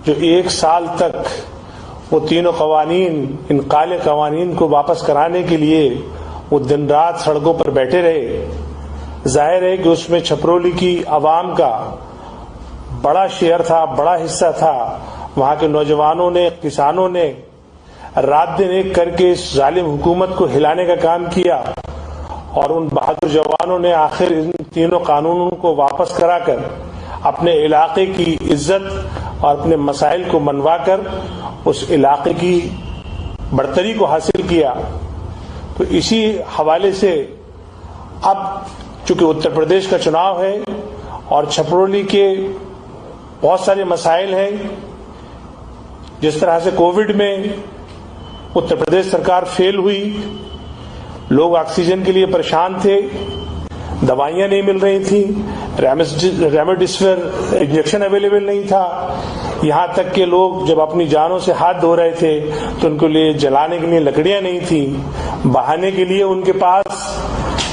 جو 1 سال تک وہ تینوں قوانین، ان کالے قوانین کو واپس کرانے کے لیے وہ دن رات سڑکوں پر بیٹھے رہے، ظاہر ہے کہ اس میں چھپرولی کی عوام کا بڑا شیئر تھا، بڑا حصہ تھا۔ وہاں کے نوجوانوں نے، کسانوں نے رات دن ایک کر کے اس ظالم حکومت کو ہلانے کا کام کیا، اور ان بہادر جوانوں نے آخر ان تینوں قانونوں کو واپس کرا کر اپنے علاقے کی عزت اور اپنے مسائل کو منوا کر اس علاقے کی برتری کو حاصل کیا۔ تو اسی حوالے سے اب چونکہ اتر پردیش کا چناؤ ہے اور چھپرولی کے بہت سارے مسائل ہیں، جس طرح سے کووڈ میں اتر پردیش سرکار فیل ہوئی، لوگ آکسیجن کے لیے پریشان تھے، دوائیاں نہیں مل رہی تھیں، ریمڈیسویر انجیکشن اویلیبل نہیں تھا، یہاں تک کہ لوگ جب اپنی جانوں سے ہاتھ دھو رہے تھے تو ان کے لیے جلانے کے لیے لکڑیاں نہیں تھیں، بہانے کے لیے ان کے پاس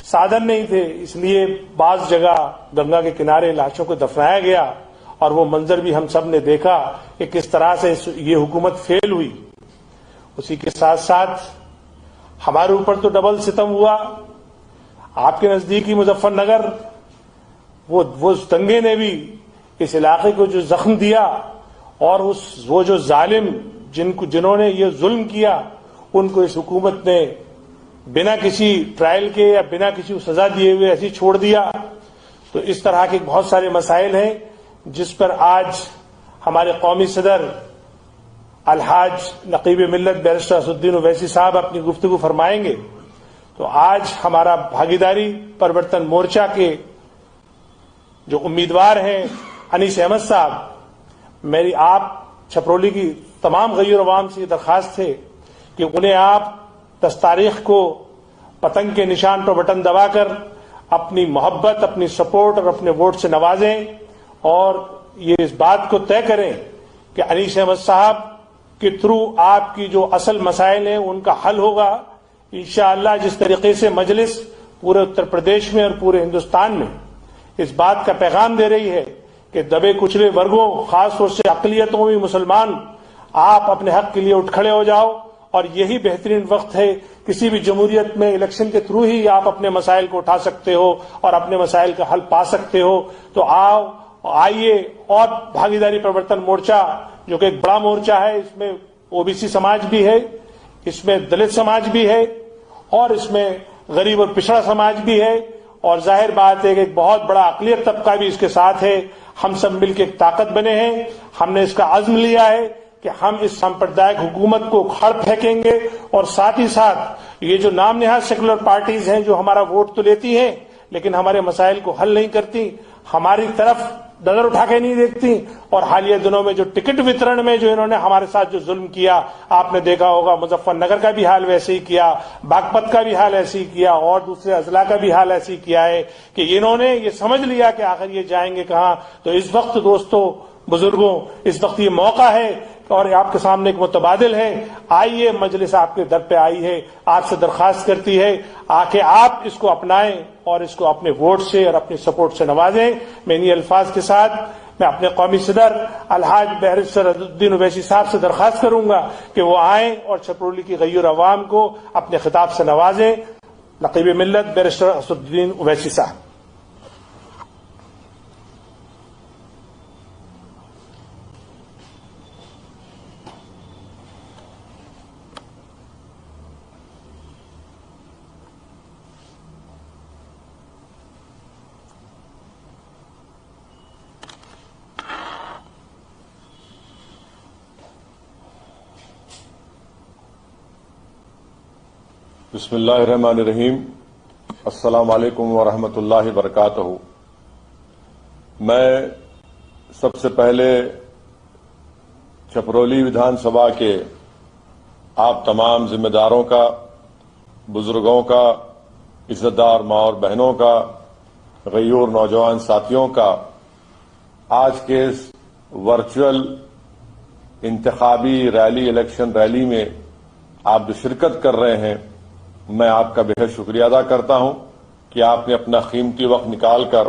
سادھن نہیں تھے، اس لیے بعض جگہ گنگا کے کنارے لاشوں کو دفنایا گیا، اور وہ منظر بھی ہم سب نے دیکھا کہ کس طرح سے یہ حکومت فیل ہوئی۔ اسی کے ساتھ ساتھ ہمارے اوپر تو ڈبل ستم ہوا، آپ کے نزدیکی مظفر نگر وہ دنگے نے بھی اس علاقے کو جو زخم دیا، اور وہ جو ظالم جنہوں نے یہ ظلم کیا، ان کو اس حکومت نے بنا کسی ٹرائل کے یا بنا کسی سزا دیے ہوئے ایسے چھوڑ دیا۔ تو اس طرح کے بہت سارے مسائل ہیں جس پر آج ہمارے قومی صدر الحاج نقیب ملت بیرسٹر اسدالدین اویسی صاحب اپنی گفتگو فرمائیں گے۔ تو آج ہمارا بھاگیداری پرورتن مورچہ کے جو امیدوار ہیں انیس احمد صاحب، میری آپ چھپرولی کی تمام غیر عوام سے یہ درخواست ہے کہ انہیں آپ 10 تاریخ کو پتنگ کے نشان پر بٹن دبا کر اپنی محبت، اپنی سپورٹ اور اپنے ووٹ سے نوازیں، اور یہ اس بات کو طے کریں کہ انیس احمد صاحب کے تھرو آپ کی جو اصل مسائل ہیں ان کا حل ہوگا انشاءاللہ۔ جس طریقے سے مجلس پورے اتر پردیش میں اور پورے ہندوستان میں اس بات کا پیغام دے رہی ہے کہ دبے کچلے ورگوں، خاص طور سے اقلیتوں میں مسلمان، آپ اپنے حق کے لیے اٹھ کھڑے ہو جاؤ، اور یہی بہترین وقت ہے۔ کسی بھی جمہوریت میں الیکشن کے تھرو ہی آپ اپنے مسائل کو اٹھا سکتے ہو اور اپنے مسائل کا حل پا سکتے ہو۔ تو آئیے، اور بھاگیداری پرورتن مورچہ جو کہ ایک بڑا مورچہ ہے، اس میں OBC سماج بھی ہے، اس میں دلت سماج بھی ہے، اور اس میں غریب اور پچھڑا سماج بھی ہے، اور ظاہر بات ہے کہ ایک بہت بڑا اقلیت طبقہ بھی اس کے ساتھ ہے۔ ہم سب مل کے ایک طاقت بنے ہیں، ہم نے اس کا عزم لیا ہے کہ ہم اس سامپردائک حکومت کو کھڑ پھینکیں گے، اور ساتھ ہی ساتھ یہ جو نام نہاد سیکولر پارٹیز ہیں جو ہمارا ووٹ تو لیتی ہیں لیکن ہمارے مسائل کو حل نہیں کرتی، ہماری طرف نظر اٹھا کے نہیں دیکھتی، اور حالیہ دنوں میں جو ٹکٹ وترن میں جو انہوں نے ہمارے ساتھ جو ظلم کیا، آپ نے دیکھا ہوگا مظفر نگر کا بھی حال ویسے ہی کیا، باغپت کا بھی حال ایسے ہی کیا، اور دوسرے اضلاع کا بھی حال ایسے ہی کیا ہے کہ انہوں نے یہ سمجھ لیا کہ آخر یہ جائیں گے کہاں۔ تو اس وقت دوستوں، بزرگوں، اس وقت یہ موقع ہے اور آپ کے سامنے ایک متبادل ہے، آئیے، مجلس آپ کے در پہ آئی ہے، آپ سے درخواست کرتی ہے آ کے آپ اس کو اپنائیں اور اس کو اپنے ووٹ سے اور اپنی سپورٹ سے نوازیں۔ میں انہی الفاظ کے ساتھ میں اپنے قومی صدر الحاج بیرسٹر اسدالدین اویسی صاحب سے درخواست کروں گا کہ وہ آئیں اور چھپرولی کی غیر عوام کو اپنے خطاب سے نوازیں۔ نقیب ملت بیرسٹر اسدالدین اویسی صاحب۔ بسم اللہ الرحمن الرحیم۔ السلام علیکم ورحمۃ اللہ وبرکاتہ۔ میں سب سے پہلے چھپرولی ودھان سبھا کے آپ تمام ذمہ داروں کا، بزرگوں کا، عزت دار ماں اور بہنوں کا، غیور نوجوان ساتھیوں کا آج کے اس ورچوئل انتخابی ریلی، الیکشن ریلی میں آپ جو شرکت کر رہے ہیں، میں آپ کا بہت شکریہ ادا کرتا ہوں کہ آپ نے اپنا قیمتی وقت نکال کر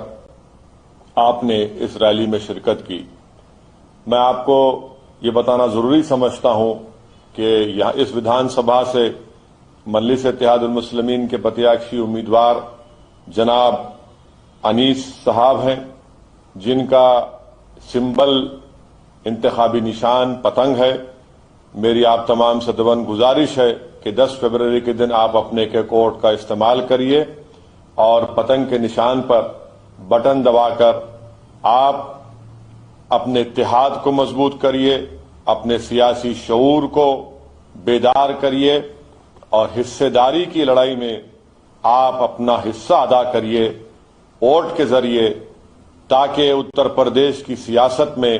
آپ نے اس ریلی میں شرکت کی۔ میں آپ کو یہ بتانا ضروری سمجھتا ہوں کہ یہاں اس ودھان سبھا سے مجلس اتحاد المسلمین کے پرتیاکشی امیدوار جناب انیس صاحب ہیں، جن کا سمبل انتخابی نشان پتنگ ہے۔ میری آپ تمام سے دبن گزارش ہے کہ 10 فروری کے دن آپ اپنے کے کوڈ کا استعمال کریے اور پتنگ کے نشان پر بٹن دبا کر آپ اپنے اتحاد کو مضبوط کریے، اپنے سیاسی شعور کو بیدار کریے اور حصے داری کی لڑائی میں آپ اپنا حصہ ادا کریے ووٹ کے ذریعے، تاکہ اتر پردیش کی سیاست میں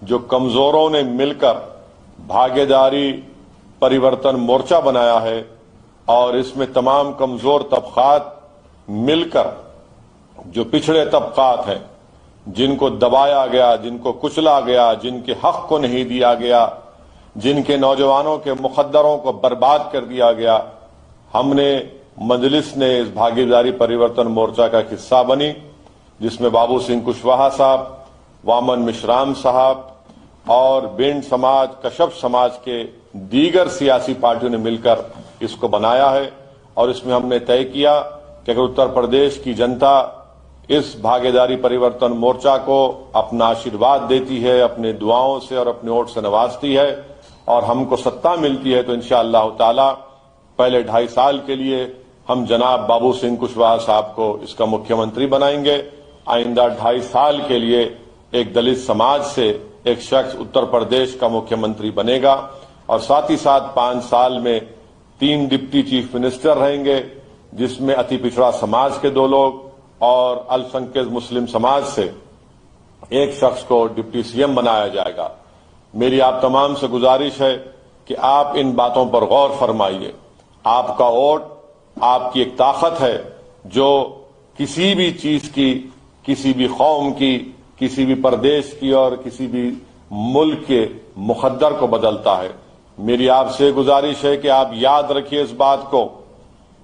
جو کمزوروں نے مل کر بھاگیداری پریورتن مورچہ بنایا ہے اور اس میں تمام کمزور طبقات مل کر، جو پچھڑے طبقات ہیں جن کو دبایا گیا، جن کو کچلا گیا، جن کے حق کو نہیں دیا گیا، جن کے نوجوانوں کے مقدروں کو برباد کر دیا گیا، ہم نے مجلس نے اس بھاگیداری پریورتن مورچہ کا حصہ بنی، جس میں بابو سنگھ کشواہا صاحب، وامن مشرام صاحب اور بینڈ سماج، کشپ سماج کے دیگر سیاسی پارٹیوں نے مل کر اس کو بنایا ہے۔ اور اس میں ہم نے طے کیا کہ اگر اتر پردیش کی جنتا اس بھاگیداری پریورتن مورچہ کو اپنا آشیرواد دیتی ہے، اپنے دعاؤں سے اور اپنے ووٹ سے نوازتی ہے اور ہم کو ستا ملتی ہے، تو انشاءاللہ تعالی پہلے 2.5 سال کے لیے ہم جناب بابو سنگھ کشواہا صاحب کو اس کا مکھیہ منتری بنائیں گے۔ آئندہ 2.5 سال کے لیے ایک دلت سماج سے ایک شخص اتر پردیش کا مکھیہ منتری بنے گا اور ساتھ ہی ساتھ 5 سال میں 3 ڈپٹی چیف منسٹر رہیں گے، جس میں اتی پچھڑا سماج کے 2 لوگ اور الپسنکھیک مسلم سماج سے ایک شخص کو ڈپٹی سی ایم بنایا جائے گا۔ میری آپ تمام سے گزارش ہے کہ آپ ان باتوں پر غور فرمائیے۔ آپ کا ووٹ آپ کی ایک طاقت ہے جو کسی بھی چیز کی، کسی بھی قوم کی، کسی بھی پردیش کی اور کسی بھی ملک کے مقدر کو بدلتا ہے۔ میری آپ سے گزارش ہے کہ آپ یاد رکھیے اس بات کو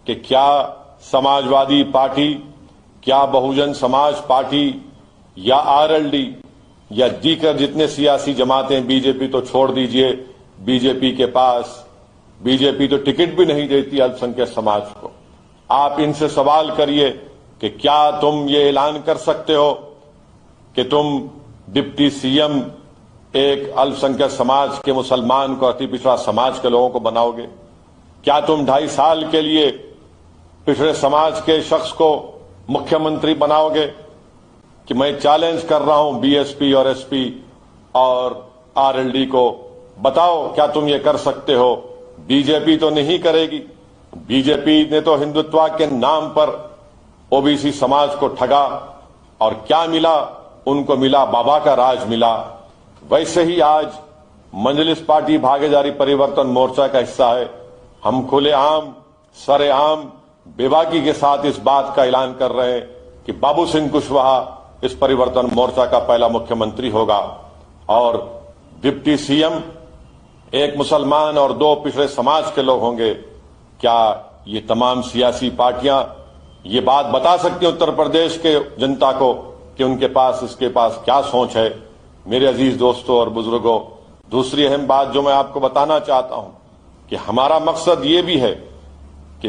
کہ کیا سماجوادی پارٹی، کیا بہوجن سماج پارٹی یا آر ایل ڈی یا دیگر جتنے سیاسی جماعتیں، بی جے پی تو چھوڑ دیجئے، بی جے پی تو ٹکٹ بھی نہیں دیتی الپسنکھیک سماج کو۔ آپ ان سے سوال کریے کہ کیا تم یہ اعلان کر سکتے ہو کہ تم ڈپٹی سی ایم ایک الپسنکھیک سماج کے مسلمان کو، اتی پچھڑا سماج کے لوگوں کو بناؤ گے؟ کیا تم 2.5 سال کے لیے پچھڑے سماج کے شخص کو مکھیہ منتری بناؤ گے؟ کہ میں چیلنج کر رہا ہوں بی ایس پی اور ایس پی اور آر ایل ڈی کو، بتاؤ کیا تم یہ کر سکتے ہو؟ بی جے پی تو نہیں کرے گی۔ بی جے پی نے تو ہندوتوا کے نام پر او بی سی سماج کو ٹھگا اور کیا ملا؟ ان کو ملا بابا کا راج ملا۔ ویسے ہی آج مجلس پارٹی بھاگیداری پریورتن مورچہ کا حصہ ہے۔ ہم کھلے عام، سر عام، بے باکی کے ساتھ اس بات کا اعلان کر رہے ہیں کہ بابو سنگھ کشواہا اس پریورتن مورچہ کا پہلا مکھیہ منتری ہوگا اور ڈپٹی سی ایم ایک مسلمان اور 2 پچھڑے سماج کے لوگ ہوں گے۔ کیا یہ تمام سیاسی پارٹیاں یہ بات بتا سکتی ہیں اتر پردیش کے جنتا کو کہ ان کے پاس اس کے پاس کیا سوچ ہے؟ میرے عزیز دوستوں اور بزرگوں، دوسری اہم بات جو میں آپ کو بتانا چاہتا ہوں کہ ہمارا مقصد یہ بھی ہے کہ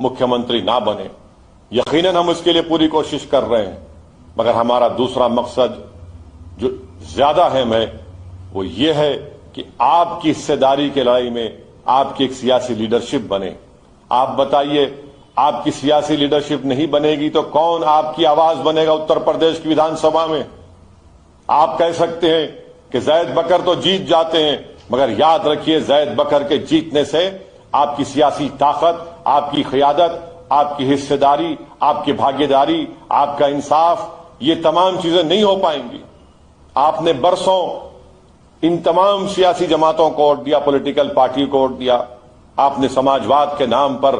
مکھیہ منتری نہ بنے۔ یقیناً ہم اس کے لیے پوری کوشش کر رہے ہیں، مگر ہمارا دوسرا مقصد جو زیادہ اہم ہے وہ یہ ہے کہ آپ کی حصے داری کی لڑائی میں آپ کی ایک سیاسی لیڈرشپ بنے۔ آپ بتائیے، آپ کی سیاسی لیڈرشپ نہیں بنے گی تو کون آپ کی آواز بنے گا اتر پردیش کی ویدھان سبھا میں؟ آپ کہہ سکتے ہیں کہ زید بکر تو جیت جاتے ہیں، مگر یاد رکھیے زید بکر کے جیتنے سے آپ کی سیاسی طاقت، آپ کی قیادت، آپ کی حصے داری، آپ کی بھاگیداری، آپ کا انصاف، یہ تمام چیزیں نہیں ہو پائیں گی۔ آپ نے برسوں ان تمام سیاسی جماعتوں کو ووٹ دیا، پولیٹیکل پارٹی کو ووٹ دیا، آپ نے سماجواد کے نام پر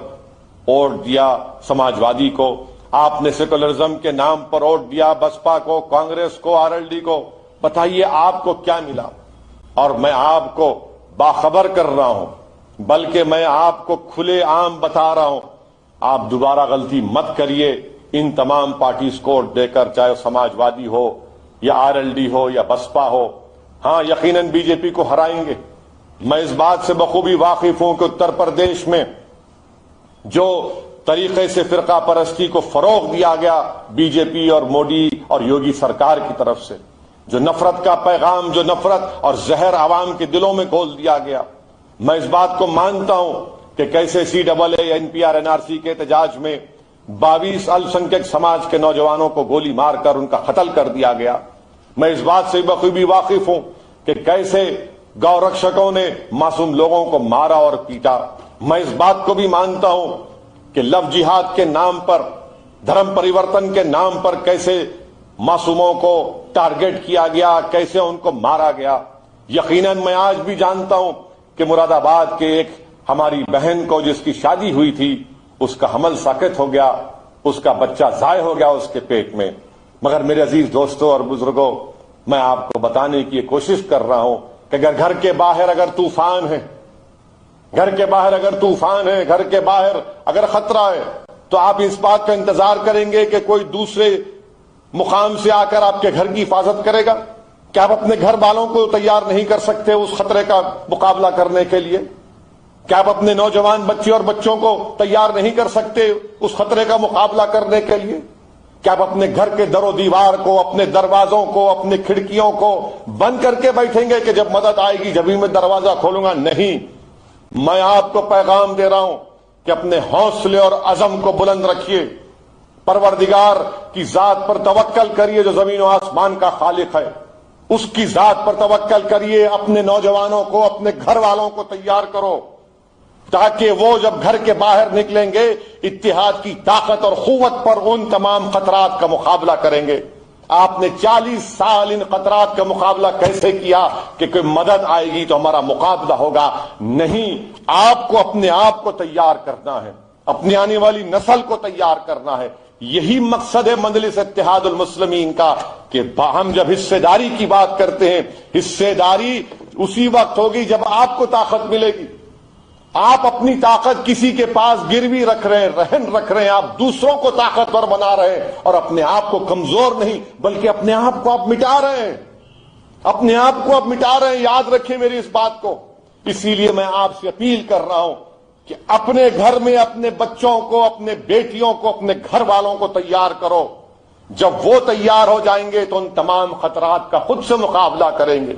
ووٹ دیا سماجوادی کو، آپ نے سیکولرزم کے نام پر ووٹ دیا بسپا کو، کانگریس کو، آر ایل ڈی کو۔ بتائیے آپ کو کیا ملا؟ اور میں آپ کو باخبر کر رہا ہوں، بلکہ میں آپ کو کھلے عام بتا رہا ہوں، آپ دوبارہ غلطی مت کریے۔ ان تمام پارٹیز کو ووٹ دے کر، چاہے سماجوادی ہو یا RLD ہو یا بسپا ہو، ہاں یقیناً بی جے پی کو ہرائیں گے۔ میں اس بات سے بخوبی واقف ہوں کہ اتر پردیش میں جو طریقے سے فرقہ پرستی کو فروغ دیا گیا بی جے پی اور مودی اور یوگی سرکار کی طرف سے، جو نفرت کا پیغام، جو نفرت اور زہر عوام کے دلوں میں گھول دیا گیا، میں اس بات کو مانتا ہوں کہ کیسے CAA یا NPR NRC کے احتجاج میں 22 السنکھیک سماج کے نوجوانوں کو گولی مار کر ان کا قتل کر دیا گیا۔ میں اس بات سے بخوبی واقف ہوں کہ کیسے گو رکشکوں نے معصوم لوگوں کو مارا اور پیٹا۔ میں اس بات کو بھی مانتا ہوں کہ لو جہاد کے نام پر، دھرم پریورتن کے نام پر کیسے معصوموں کو ٹارگٹ کیا گیا، کیسے ان کو مارا گیا۔ یقیناً میں آج بھی جانتا ہوں کہ مراد آباد کے ایک ہماری بہن کو جس کی شادی ہوئی تھی، اس کا حمل ساقط ہو گیا، اس کا بچہ ضائع ہو گیا اس کے پیٹ میں۔ مگر میرے عزیز دوستوں اور بزرگوں، میں آپ کو بتانے کی کوشش کر رہا ہوں کہ اگر گھر کے باہر اگر طوفان ہے، گھر کے باہر اگر طوفان ہے، گھر کے باہر اگر خطرہ ہے، تو آپ اس بات کا انتظار کریں گے کہ کوئی دوسرے مقام سے آ کر آپ کے گھر کی حفاظت کرے گا؟ کیا آپ اپنے گھر والوں کو تیار نہیں کر سکتے اس خطرے کا مقابلہ کرنے کے لیے؟ کیا آپ اپنے نوجوان بچے اور بچوں کو تیار نہیں کر سکتے اس خطرے کا مقابلہ کرنے کے لیے؟ کیا آپ اپنے گھر کے در و دیوار کو، اپنے دروازوں کو، اپنے کھڑکیوں کو بند کر کے بیٹھیں گے کہ جب مدد آئے گی جبھی میں دروازہ کھولوں گا؟ نہیں، میں آپ کو پیغام دے رہا ہوں کہ اپنے حوصلے اور عزم کو بلند رکھیے، پروردگار کی ذات پر توکل کریے جو زمین و آسمان کا خالق ہے، اس کی ذات پر توکل کریے، اپنے نوجوانوں کو، اپنے گھر والوں کو تیار کرو تاکہ وہ جب گھر کے باہر نکلیں گے اتحاد کی طاقت اور قوت پر ان تمام خطرات کا مقابلہ کریں گے۔ آپ نے 40 سال ان خطرات کا مقابلہ کیسے کیا کہ کوئی مدد آئے گی تو ہمارا مقابلہ ہوگا؟ نہیں، آپ کو اپنے آپ کو تیار کرنا ہے، اپنی آنے والی نسل کو تیار کرنا ہے۔ یہی مقصد ہے مجلس اتحاد المسلمین کا کہ ہم جب حصے داری کی بات کرتے ہیں، حصے داری اسی وقت ہوگی جب آپ کو طاقت ملے گی۔ آپ اپنی طاقت کسی کے پاس گروی رکھ رہے ہیں، رہن رکھ رہے ہیں، آپ دوسروں کو طاقتور بنا رہے ہیں اور اپنے آپ کو کمزور نہیں بلکہ اپنے آپ کو آپ مٹا رہے ہیں، اپنے آپ کو آپ مٹا رہے ہیں۔ یاد رکھیں میری اس بات کو۔ اسی لیے میں آپ سے اپیل کر رہا ہوں کہ اپنے گھر میں اپنے بچوں کو، اپنے بیٹیوں کو، اپنے گھر والوں کو تیار کرو۔ جب وہ تیار ہو جائیں گے تو ان تمام خطرات کا خود سے مقابلہ کریں گے۔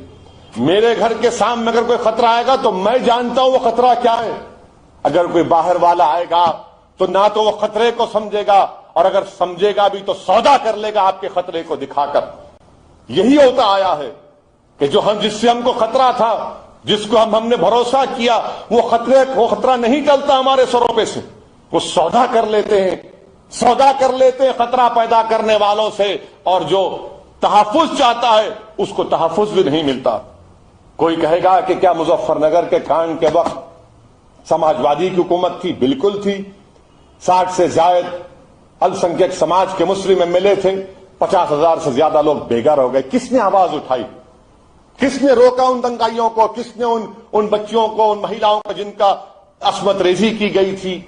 میرے گھر کے سامنے اگر کوئی خطرہ آئے گا تو میں جانتا ہوں وہ خطرہ کیا ہے۔ اگر کوئی باہر والا آئے گا تو نہ تو وہ خطرے کو سمجھے گا، اور اگر سمجھے گا بھی تو سودا کر لے گا آپ کے خطرے کو دکھا کر۔ یہی ہوتا آیا ہے کہ جس سے ہم کو خطرہ تھا، جس کو ہم نے بھروسہ کیا، وہ خطرہ نہیں ٹلتا ہمارے سروں پہ سے، وہ سودا کر لیتے ہیں، سودا کر لیتے ہیں خطرہ پیدا کرنے والوں سے، اور جو تحفظ چاہتا ہے اس کو تحفظ بھی نہیں ملتا۔ کوئی کہے گا کہ کیا مظفر نگر کے کانڈ کے وقت سماجوادی کی حکومت تھی؟ بالکل تھی۔ 60 سے زائد السنکھیک سماج کے مسلم MLA تھے، 50,000 سے زیادہ لوگ بے گھر ہو گئے۔ کس نے آواز اٹھائی؟ کس نے روکا ان دنگائیوں کو؟ کس نے ان بچیوں کو، ان مہیلاؤں کو جن کا عصمت ریزی کی گئی تھی،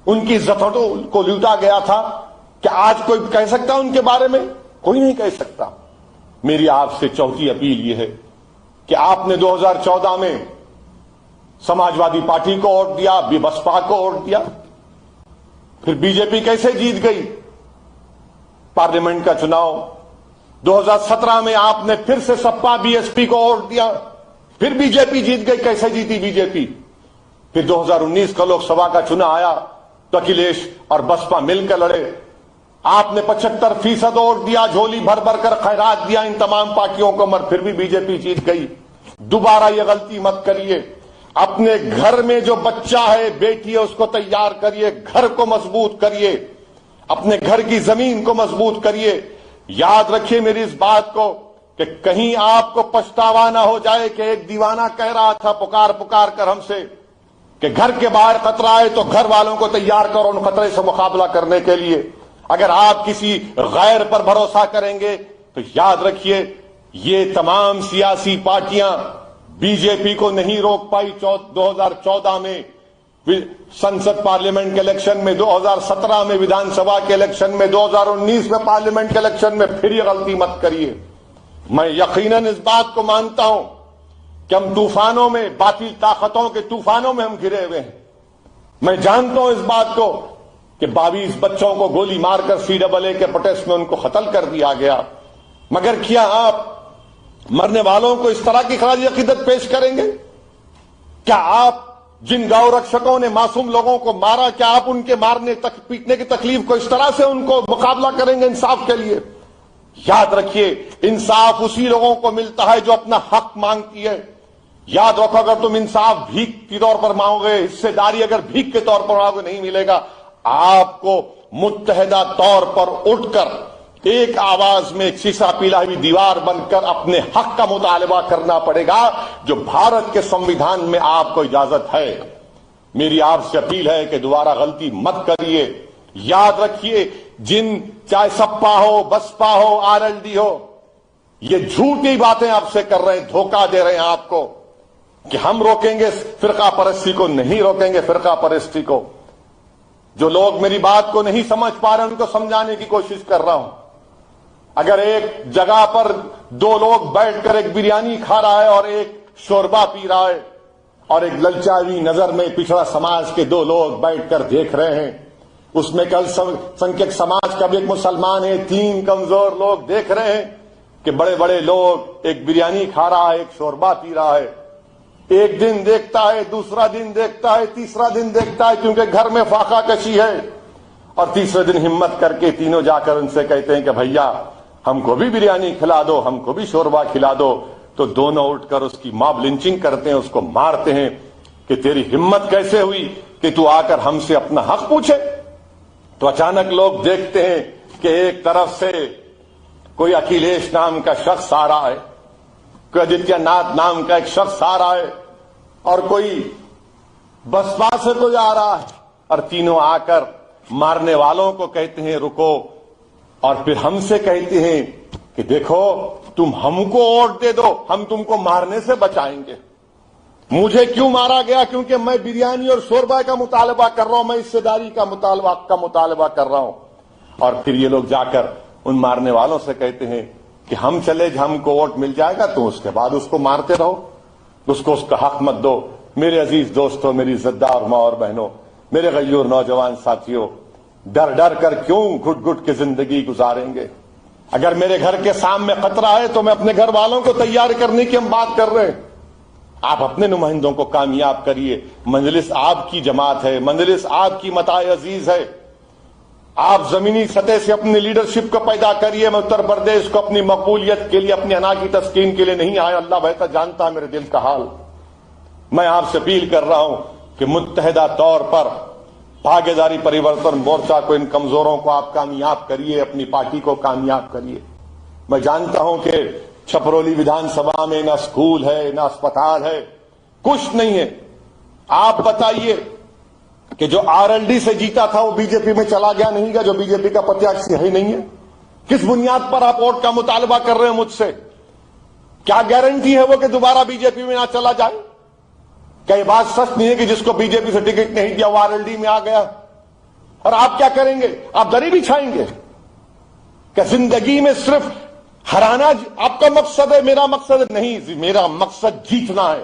ان کی عزتوں کو لوٹا گیا تھا؟ کیا آج کوئی کہہ سکتا ان کے بارے میں؟ کوئی نہیں کہہ سکتا۔ میری آپ سے چوتھی اپیل یہ ہے کہ آپ نے 2014 میں سماجوادی پارٹی کو ووٹ دیا، بسپا کو ووٹ دیا، پھر بی جے پی کیسے جیت گئی پارلیمنٹ کا چناؤ؟ 2017 میں آپ نے پھر سے سپا BSP کو ووٹ دیا، پھر بی جے پی جیت گئی۔ کیسے جیتی بی جے پی؟ پھر 2019 کا لوک سبھا کا چناؤ آیا تو اکھلیش اور بسپا مل کر لڑے، آپ نے 75% ووٹ دیا، جھولی بھر بھر کر خیرات دیا ان تمام پارٹیوں کو، مگر پھر بھی بی جے پی جیت گئی۔ دوبارہ یہ غلطی مت کریے۔ اپنے گھر میں جو بچہ ہے، بیٹی ہے، اس کو تیار کریے، گھر کو مضبوط کریے، اپنے گھر کی زمین کو مضبوط کریے۔ یاد رکھیے میری اس بات کو کہ کہیں آپ کو پچھتاوا نہ ہو جائے کہ ایک دیوانہ کہہ رہا تھا پکار پکار کر ہم سے کہ گھر کے باہر خطرہ آئے تو گھر والوں کو تیار کرو ان خطرے سے مقابلہ کرنے کے لیے۔ اگر آپ کسی غیر پر بھروسہ کریں گے تو یاد رکھیے یہ تمام سیاسی پارٹیاں بی جے پی کو نہیں روک پائی 2014 میں سنسد پارلیمنٹ کے الیکشن میں، 2017 میں ویدھان سبھا کے الیکشن میں، 2019 میں پارلیمنٹ کے الیکشن میں۔ پھر یہ غلطی مت کریے، میں یقیناً اس بات کو مانتا ہوں کہ ہم طوفانوں میں، باطل طاقتوں کے طوفانوں میں ہم گھرے ہوئے ہیں. میں جانتا ہوں اس بات کو کہ 22 بچوں کو گولی مار کر CAA کے پروٹیسٹ میں ان کو قتل کر دیا گیا. مگر کیا آپ مرنے والوں کو اس طرح کی خراج عقیدت پیش کریں گے؟ کیا آپ جن گاؤں رکشکوں نے معصوم لوگوں کو مارا، کیا آپ ان کے مارنے تک پیٹنے کی تکلیف کو اس طرح سے ان کو مقابلہ کریں گے انصاف کے لیے؟ یاد رکھیے، انصاف اسی لوگوں کو ملتا ہے جو اپنا حق مانگتی ہے. یاد رکھو، اگر تم انصاف بھیک کے طور پر مانگو گے، حصے داری اگر بھیک کے طور پر مانگو گے، نہیں ملے گا. آپ کو متحدہ طور پر اٹھ کر ایک آواز میں ایک سیسا پیلا ہوئی دیوار بن کر اپنے حق کا مطالبہ کرنا پڑے گا جو بھارت کے سنویدھان میں آپ کو اجازت ہے. میری آپ سے اپیل ہے کہ دوبارہ غلطی مت کریے. یاد رکھیے، جن چاہے سپا ہو، بسپا ہو، RLD ہو، یہ جھوٹی باتیں آپ سے کر رہے ہیں، دھوکہ دے رہے ہیں آپ کو کہ ہم روکیں گے فرقہ پرستی کو. نہیں روکیں گے فرقہ پرستی کو. جو لوگ میری بات کو نہیں سمجھ پا رہے ہیں ان کو سمجھانے کی کوشش کر رہا ہوں. اگر ایک جگہ پر 2 لوگ بیٹھ کر ایک بریانی کھا رہا ہے اور ایک شوربہ پی رہا ہے، اور ایک للچاوی نظر میں پچھڑا سماج کے 2 لوگ بیٹھ کر دیکھ رہے ہیں، اس میں کل سنکھیک سماج کا بھی ایک مسلمان ہے، 3 کمزور لوگ دیکھ رہے ہیں کہ بڑے بڑے لوگ ایک بریانی کھا رہا ہے، ایک شوربہ پی رہا ہے. ایک دن دیکھتا ہے، دوسرا دن دیکھتا ہے، تیسرا دن دیکھتا ہے، کیونکہ گھر میں فاقہ کشی ہے. اور تیسرے دن ہمت کر کے تینوں جا کر ان سے کہتے ہیں کہ بھیا ہم کو بھی بریانی کھلا دو، ہم کو بھی شوربہ کھلا دو. تو دونوں اٹھ کر اس کی ماب لنچنگ کرتے ہیں، اس کو مارتے ہیں کہ تیری ہمت کیسے ہوئی کہ تو آ کر ہم سے اپنا حق پوچھے. تو اچانک لوگ دیکھتے ہیں کہ ایک طرف سے کوئی اکھلیش نام کا شخص آ رہا ہے، کوئی آدتیہ ناتھ نام کا ایک شخص آ رہا ہے، اور کوئی بسپا سے کوئی آ رہا ہے، اور تینوں آ کر مارنے والوں کو کہتے ہیں رکو، اور پھر ہم سے کہتے ہیں کہ دیکھو تم ہم کو ووٹ دے دو، ہم تم کو مارنے سے بچائیں گے. مجھے کیوں مارا گیا؟ کیونکہ میں بریانی اور شوربہ کا مطالبہ کر رہا ہوں، میں حصے داری کا مطالبہ کر رہا ہوں. اور پھر یہ لوگ جا کر ان مارنے والوں سے کہتے ہیں کہ ہم چلے، ہم کو ووٹ مل جائے گا تو اس کے بعد اس کو مارتے رہو، اس کا حق مت دو. میرے عزیز دوستوں، میری عزتدار ماں اور بہنوں، میرے غیور نوجوان ساتھیوں، ڈر ڈر کر کیوں گھٹ گھٹ کے زندگی گزاریں گے؟ اگر میرے گھر کے سامنے خطرہ ہے تو میں اپنے گھر والوں کو تیار کرنے کی ہم بات کر رہے ہیں. آپ اپنے نمائندوں کو کامیاب کریے. مجلس آپ کی جماعت ہے، مجلس آپ کی متاع عزیز ہے. آپ زمینی سطح سے اپنی لیڈرشپ کو پیدا کریے. میں اتر پردیش کو اپنی مقبولیت کے لیے، اپنی انا کی تسکین کے لیے نہیں آیا، اللہ بہتر جانتا ہے میرے دل کا حال. میں آپ سے اپیل کر رہا ہوں کہ متحدہ طور پر بھاگیداری پریورتن مورچہ کو، ان کمزوروں کو آپ کامیاب کریے، اپنی پارٹی کو کامیاب کریے. میں جانتا ہوں کہ چھپرولی ودھان سبھا میں نہ اسکول ہے، نہ اسپتال ہے، کچھ نہیں ہے. آپ بتائیے کہ جو RLD سے جیتا تھا وہ BJP میں چلا گیا نہیں گیا، جو BJP کا پرتیاشی ہے ہی نہیں ہے. کس بنیاد پر آپ ووٹ کا مطالبہ کر رہے ہیں مجھ سے؟ کیا گارنٹی ہے وہ کہ دوبارہ BJP میں نہ چلا جائے؟ کیا یہ بات سچ نہیں ہے کہ جس کو BJP سے ٹکٹ نہیں دیا وہ RLD میں آ گیا؟ اور آپ کیا کریں گے؟ آپ دری بچھائیں گے کہ زندگی میں صرف ہرانا آپ کا مقصد ہے؟ میرا مقصد نہیں، میرا مقصد جیتنا ہے.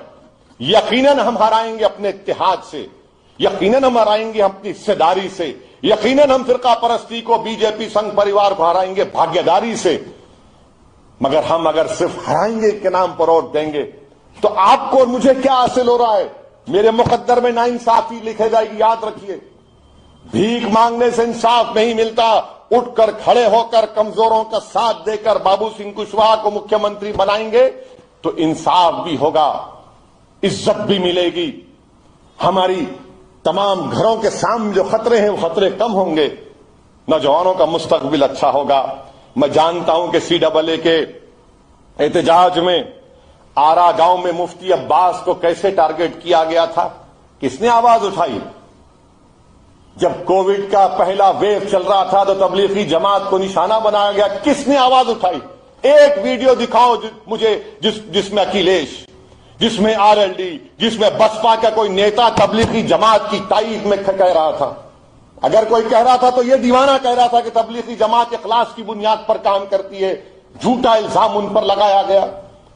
یقیناً ہم ہرائیں گے اپنے اتحاد سے، یقیناً ہم ہرائیں گے اپنی حصے داری سے، یقیناً ہم فرقہ پرستی کو، BJP سنگھ پریوار کو ہرائیں گے بھاگیداری سے. مگر ہم اگر صرف ہرائیں گے کے نام پر ووٹ دیں گے تو آپ کو اور مجھے کیا حاصل ہو رہا ہے؟ میرے مقدر میں ناانصافی لکھے جائے گی. یاد رکھیے، بھیک مانگنے سے انصاف نہیں ملتا. اٹھ کر کھڑے ہو کر کمزوروں کا ساتھ دے کر بابو سنگھ کشواہا کو مکھیہ منتری بنائیں گے تو انصاف بھی ہوگا، عزت بھی ملے گی. ہماری تمام گھروں کے سامنے جو خطرے ہیں وہ خطرے کم ہوں گے، نوجوانوں کا مستقبل اچھا ہوگا. میں جانتا ہوں کہ CAA کے احتجاج میں آرا گاؤں میں مفتی عباس کو کیسے ٹارگٹ کیا گیا تھا، کس نے آواز اٹھائی؟ جب کووڈ کا پہلا ویو چل رہا تھا تو تبلیغی جماعت کو نشانہ بنایا گیا، کس نے آواز اٹھائی؟ ایک ویڈیو دکھاؤ مجھے جس میں اکھلیش، جس میں RLD، جس میں بسپا کا کوئی نیتا تبلیغی جماعت کی تائید میں کہہ رہا تھا. اگر کوئی کہہ رہا تھا تو یہ دیوانہ کہہ رہا تھا کہ تبلیغی جماعت اخلاص کی بنیاد پر کام کرتی ہے. جھوٹا الزام ان پر لگایا گیا.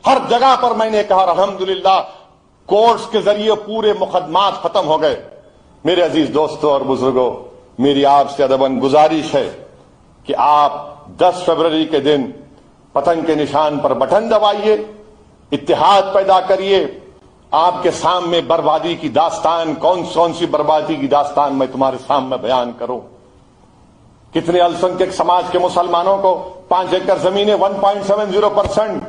ہر جگہ پر میں نے کہا الحمدللہ کورٹس کے ذریعے پورے مقدمات ختم ہو گئے. میرے عزیز دوستوں اور بزرگوں، میری آپ سے ادباً گزارش ہے کہ آپ 10 فروری کے دن پتنگ کے نشان پر بٹن دبائیے، اتحاد پیدا کریے. آپ کے سامنے بربادی کی داستان، کون سی بربادی کی داستان میں تمہارے سامنے بیان کروں. کتنے السنکھیک سماج کے مسلمانوں کو 5 ایکڑ زمینیں 1.70%.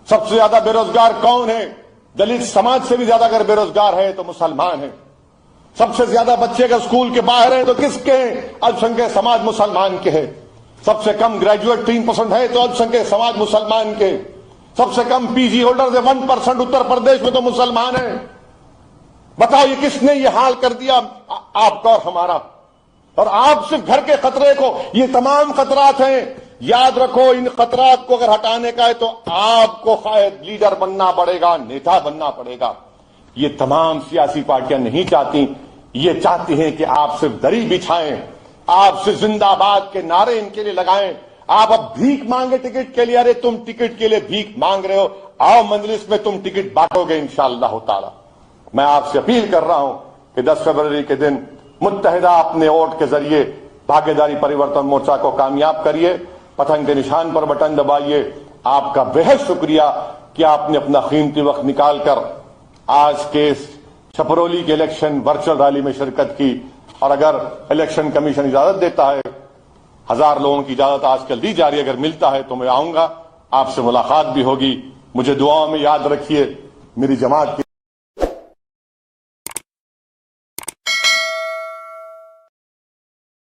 سب سے زیادہ بے روزگار کون ہے؟ دلت سماج سے بھی زیادہ اگر بے روزگار ہے تو مسلمان ہیں. سب سے زیادہ بچے اگر اسکول کے باہر ہیں تو کس کے ہیں؟ السنکھیک سماج مسلمان کے ہیں. سب سے کم گریجویٹ 3% ہے تو السنکھیک سماج مسلمان کے. سب سے کم پی جی ہولڈر 1% اتر پردیش میں تو مسلمان ہیں. بتاؤ یہ کس نے یہ حال کر دیا آپ کا اور ہمارا؟ اور آپ صرف گھر کے خطرے کو، یہ تمام خطرات ہیں، یاد رکھو ان خطرات کو اگر ہٹانے کا ہے تو آپ کو شاید لیڈر بننا پڑے گا، نیتا بننا پڑے گا. یہ تمام سیاسی پارٹیاں نہیں چاہتی، یہ چاہتی ہیں کہ آپ صرف دری بچھائیں، آپ سے زندہ آباد کے نعرے ان کے لیے لگائیں. آپ اب بھیک مانگے ٹکٹ کے لیے. ارے تم ٹکٹ کے لیے بھیک مانگ رہے ہو، آؤ مجلس میں تم ٹکٹ بانٹو گے انشاءاللہ تعالی. میں آپ سے اپیل کر رہا ہوں کہ 10 فروری کے دن متحدہ اپنے ووٹ کے ذریعے بھاگیداری پریورتن مورچہ کو کامیاب کریے، پتنگ کے نشان پر بٹن دبائیے. آپ کا بہت شکریہ کہ آپ نے اپنا قیمتی وقت نکال کر آج کے چھپرولی کے الیکشن ورچوئل ریلی میں شرکت کی. اور اگر الیکشن کمیشن اجازت دیتا ہے، 1000 لوگوں کی اجازت آج کل دی جا رہی ہے، اگر ملتا ہے تو میں آؤں گا، آپ سے ملاقات بھی ہوگی. مجھے دعاؤں میں یاد رکھیے. میری جماعت کی